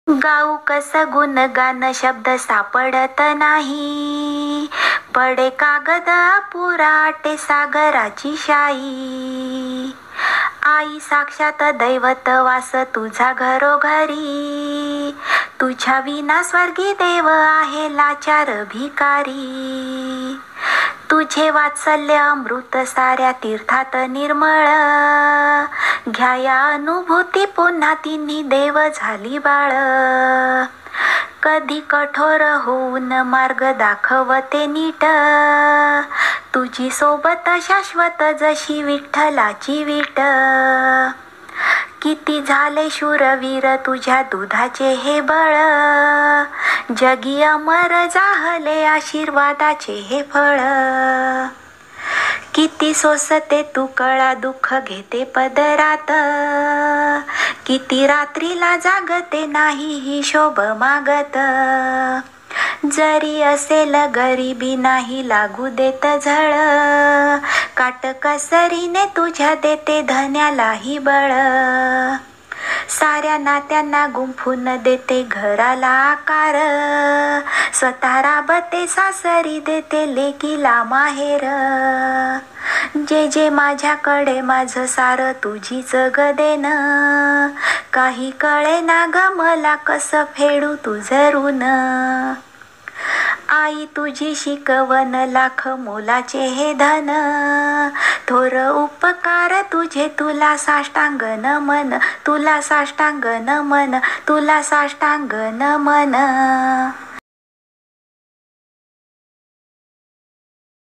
गाऊ कस गुणगान शब्द सापडत नाही, पडे कागद अपुरा आटे सागराची शाई. आई साक्षात दैवत वास तुझा घरोघरी, तुझ्या विना स्वर्गी देव आहे लाचार भिकारी. तुझे वात्सल्य अमृत साऱ्या तीर्थात निर्मळ, घ्याया अनुभूती पुन्हा तिन्ही देव झाली बाळ. कधी कठोर होऊन मार्ग दाखवते नीट, तुझी सोबत शाश्वत जशी विठ्ठलाची वीट. किती झाले शूरवीर तुझ्या दुधाचे हे बळ, जगी अमर जाहले आशीर्वादाचे हे फळ. किती सोसते तू कळा दुःख घेते पदरात, किती रात्रीला जागते नाही हिशोब मागत. जरी असेल गरिबी नाही लागू देत झळ, काटकसरीने तुझ्या देते धन्यालाही बळ. साऱ्या नात्यांना गुंफून देते घराला आकार, स्वतः राबते सासरी देते लेकीला माहेर. जे जे माझ्याकडे माझं सार तुझीच गदेन, काही कळे ना ग मला कसं फेडू तुझं ऋण. आई तुझी शिकवण लाख मोलाचे हे धन, थोर उपकार तुझे तुला साष्टांग नमन, तुला साष्टांग नमन, तुला साष्टांग नमन.